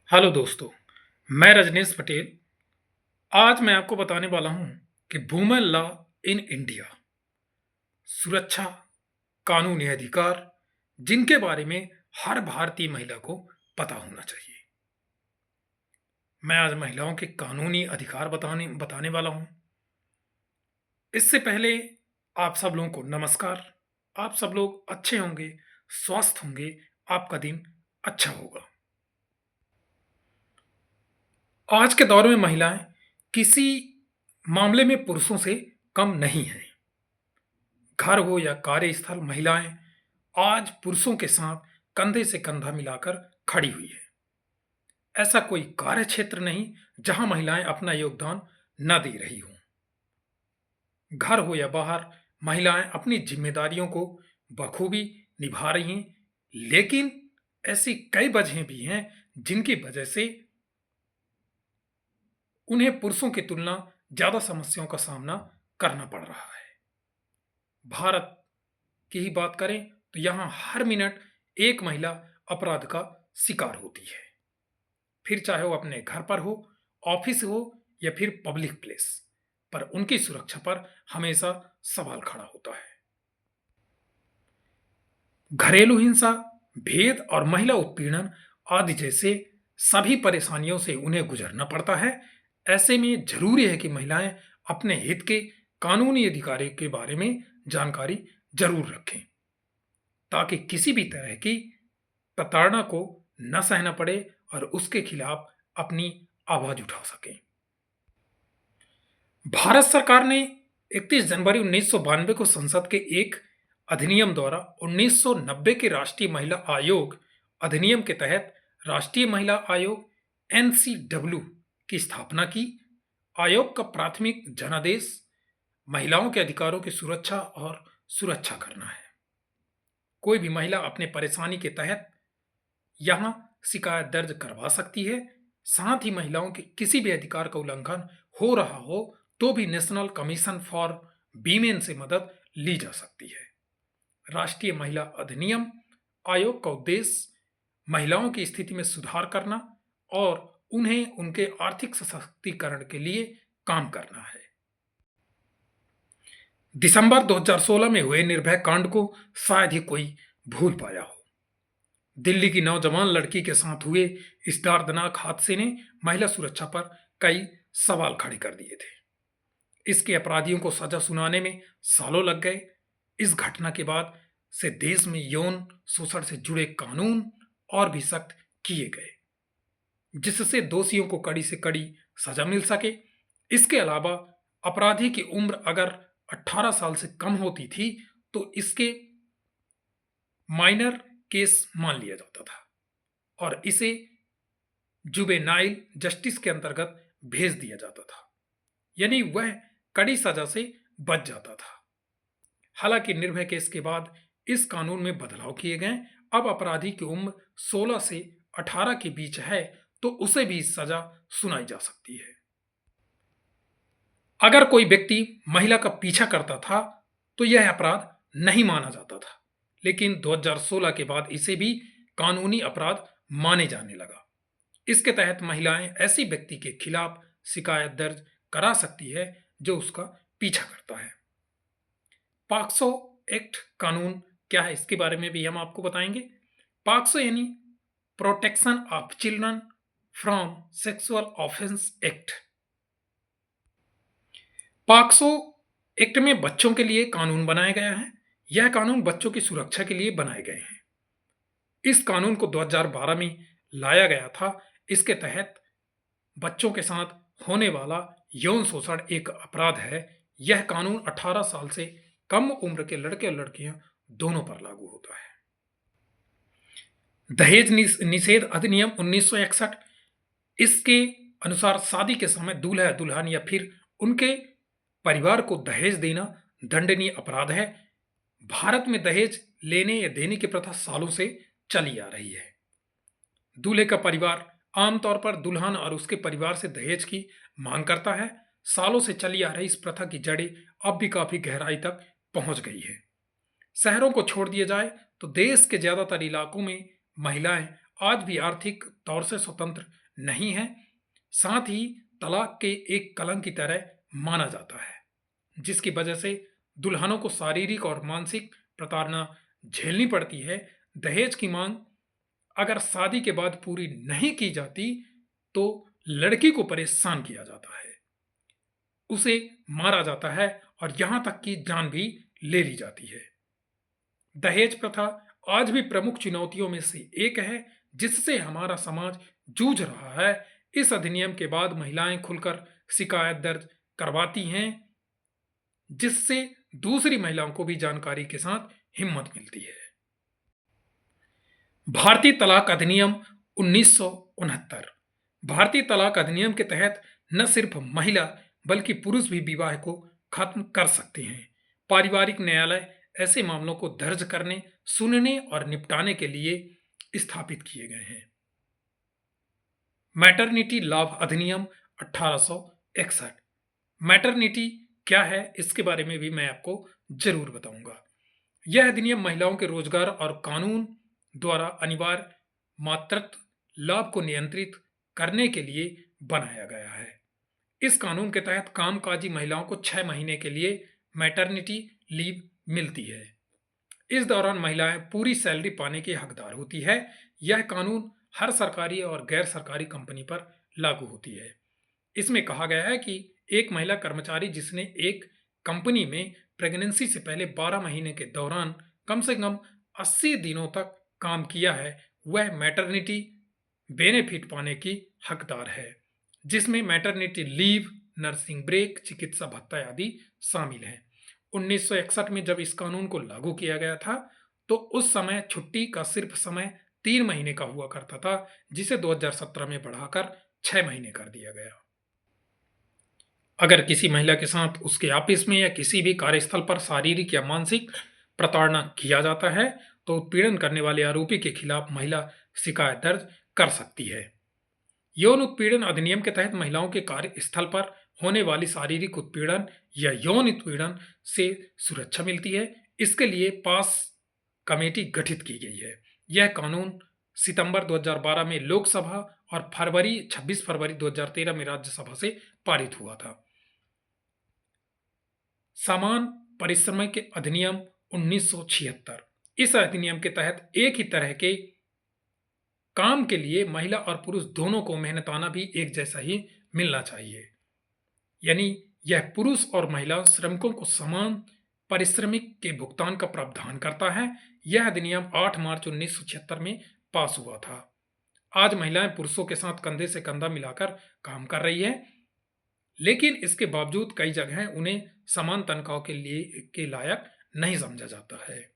Hello दोस्तों, मैं रजनीश पटेल। आज मैं आपको बताने वाला हूं कि वुमेन लॉ इन इंडिया, सुरक्षा, कानूनी अधिकार, जिनके बारे में हर भारतीय महिला को पता होना चाहिए। मैं आज महिलाओं के कानूनी अधिकार बताने बताने वाला हूं। इससे पहले आप सब लोगों को नमस्कार। आप सब लोग अच्छे होंगे, स्वस्थ होंगे, आपका दिन अच्छा होगा। आज के दौर में महिलाएं किसी मामले में पुरुषों से कम नहीं हैं। घर हो या कार्यस्थल, महिलाएं आज पुरुषों के साथ कंधे से कंधा मिलाकर खड़ी हुई है। ऐसा कोई कार्य क्षेत्र नहीं जहां महिलाएं अपना योगदान न दे रही हों। घर हो या बाहर, महिलाएं अपनी जिम्मेदारियों को बखूबी निभा रही हैं। लेकिन ऐसी कई वजहें भी हैं जिनकी वजह से उन्हें पुरुषों की तुलना ज्यादा समस्याओं का सामना करना पड़ रहा है। भारत की ही बात करें तो यहाँ हर मिनट एक महिला अपराध का शिकार होती है। फिर चाहे वो अपने घर पर हो, ऑफिस हो या फिर पब्लिक प्लेस, पर उनकी सुरक्षा पर हमेशा सवाल खड़ा होता है। घरेलू हिंसा, भेद और महिला उत्पीड़न आदि जैसे सभी परेशानियों से उन्हें गुजरना पड़ता है। ऐसे में जरूरी है कि महिलाएं अपने हित के कानूनी अधिकारों के बारे में जानकारी जरूर रखें, ताकि किसी भी तरह की प्रताड़ना को न सहना पड़े और उसके खिलाफ अपनी आवाज उठा सकें। भारत सरकार ने 31 जनवरी 1992 को संसद के एक अधिनियम द्वारा 1990 के राष्ट्रीय महिला आयोग अधिनियम के तहत राष्ट्रीय महिला आयोग एनसीडब्ल्यू की स्थापना की। आयोग का प्राथमिक जनादेश महिलाओं के अधिकारों की सुरक्षा और सुरक्षा करना है। कोई भी महिला अपने परेशानी के तहत यहां शिकायत दर्ज करवा सकती है। साथ ही महिलाओं के किसी भी अधिकार का उल्लंघन हो रहा हो तो भी नेशनल कमीशन फॉर वीमेन से मदद ली जा सकती है। राष्ट्रीय महिला अधिनियम आयोग का उद्देश्य महिलाओं की स्थिति में सुधार करना और उन्हें उनके आर्थिक सशक्तिकरण के लिए काम करना है। दिसंबर 2016 में हुए निर्भया कांड को शायद ही कोई भूल पाया हो। दिल्ली की नौजवान लड़की के साथ हुए इस दर्दनाक हादसे ने महिला सुरक्षा पर कई सवाल खड़े कर दिए थे। इसके अपराधियों को सजा सुनाने में सालों लग गए। इस घटना के बाद से देश में यौन शोषण से जुड़े कानून और भी सख्त किए गए, जिससे दोषियों को कड़ी से कड़ी सजा मिल सके। इसके अलावा अपराधी की उम्र अगर 18 साल से कम होती थी तो इसके माइनर केस मान लिया जाता था और इसे जुवेनाइल जस्टिस के अंतर्गत भेज दिया जाता था, यानी वह कड़ी सजा से बच जाता था। हालांकि निर्भया केस के बाद इस कानून में बदलाव किए गए। अब अपराधी की उम्र 16 से 18 के बीच है तो उसे भी सजा सुनाई जा सकती है। अगर कोई व्यक्ति महिला का पीछा करता था तो यह अपराध नहीं माना जाता था, लेकिन 2016 के बाद इसे भी कानूनी अपराध माने जाने लगा। इसके तहत महिलाएं ऐसी व्यक्ति के खिलाफ शिकायत दर्ज करा सकती है जो उसका पीछा करता है। पॉक्सो एक्ट कानून क्या है, इसके बारे में भी हम आपको बताएंगे। पॉक्सो यानी protection of children from sexual offence act. POCSO act में बच्चों के लिए कानून बनाया गया है। यह कानून बच्चों की सुरक्षा के लिए बनाए गए हैं। इस कानून को 2012 में लाया गया था। इसके तहत बच्चों के साथ होने वाला यौन शोषण एक अपराध है। यह कानून 18 साल से कम उम्र के लड़के और लड़कियां दोनों पर लागू होता है। दहेज निषेध अधिनियम 1961, इसके अनुसार शादी के समय दूल्हा दुल्हन या फिर उनके परिवार को दहेज देना दंडनीय अपराध है। भारत में दहेज लेने या देने की प्रथा सालों से चली आ रही है। दूल्हे का परिवार आमतौर पर दुल्हन और उसके परिवार से दहेज की मांग करता है। सालों से चली आ रही इस प्रथा की जड़ें अब भी काफी गहराई तक पहुंच गई है। शहरों को छोड़ दिया जाए तो देश के ज्यादातर इलाकों में महिलाएं आज भी आर्थिक तौर से स्वतंत्र नहीं है। साथ ही तलाक के एक कलंक की तरह माना जाता है, जिसकी वजह से दुल्हनों को शारीरिक और मानसिक प्रताड़ना झेलनी पड़ती है। दहेज की मांग अगर शादी के बाद पूरी नहीं की जाती तो लड़की को परेशान किया जाता है, उसे मारा जाता है और यहां तक कि जान भी ले ली जाती है। दहेज प्रथा आज भी प्रमुख चुनौतियों में से एक है, जिससे हमारा समाज जूझ रहा है। इस अधिनियम के बाद महिलाएं खुलकर शिकायत दर्ज करवाती हैं, जिससे दूसरी महिलाओं को भी जानकारी के साथ हिम्मत मिलती है। भारतीय तलाक अधिनियम 1969। भारतीय तलाक अधिनियम के तहत न सिर्फ महिला बल्कि पुरुष भी विवाह को खत्म कर सकते हैं। पारिवारिक न्यायालय ऐसे मामलों को दर्ज करने, सुनने और निपटाने के लिए स्थापित किए गए हैं। मैटरनिटी लाभ अधिनियम 1861। मैटरनिटी क्या है, इसके बारे में भी मैं आपको जरूर बताऊंगा। यह अधिनियम महिलाओं के रोजगार और कानून द्वारा अनिवार्य मातृत्व लाभ को नियंत्रित करने के लिए बनाया गया है। इस कानून के तहत कामकाजी महिलाओं को 6 महीने के लिए मैटरनिटी लीव मिलती है। इस दौरान महिलाएं पूरी सैलरी पाने की हकदार होती है। यह कानून हर सरकारी और गैर सरकारी कंपनी पर लागू होती है। इसमें कहा गया है कि एक महिला कर्मचारी जिसने एक कंपनी में प्रेगनेंसी से पहले 12 महीने के दौरान कम से कम 80 दिनों तक काम किया है, वह मैटरनिटी बेनिफिट पाने की हकदार है, जिसमें मैटरनिटी लीव, नर्सिंग ब्रेक, चिकित्सा भत्ता आदि शामिल हैं। 1961 में जब इस कानून को लागू किया गया था तो उस समय छुट्टी का सिर्फ समय 3 महीने का हुआ करता था, जिसे 2017 में बढ़ाकर 6 महीने कर दिया गया। अगर किसी महिला के साथ उसके ऑफिस में या किसी भी कार्यस्थल पर शारीरिक या मानसिक प्रताड़ना किया जाता है तो उत्पीड़न करने वाले आरोपी के खिलाफ महिला शिकायत दर्ज कर सकती है। यौन उत्पीड़न अधिनियम के तहत महिलाओं के कार्यस्थल पर होने वाली शारीरिक उत्पीड़न या यौन उत्पीड़न से सुरक्षा मिलती है। इसके लिए पास कमेटी गठित की गई है। यह कानून सितंबर 2012 में लोकसभा और 26 फरवरी 2013 में राज्यसभा से पारित हुआ था। समान पारिश्रमिक अधिनियम 1976। इस अधिनियम के तहत एक ही तरह के काम के लिए महिला और पुरुष दोनों को मेहनताना भी एक जैसा ही मिलना चाहिए। यानी यह पुरुष और महिला श्रमिकों को समान पारिश्रमिक के भुगतान का प्रावधान करता है। यह अधिनियम 8 मार्च 1976 में पास हुआ था। आज महिलाएं पुरुषों के साथ कंधे से कंधा मिलाकर काम कर रही है, लेकिन इसके बावजूद कई जगह उन्हें समान तनख्वाह के लायक नहीं समझा जाता है।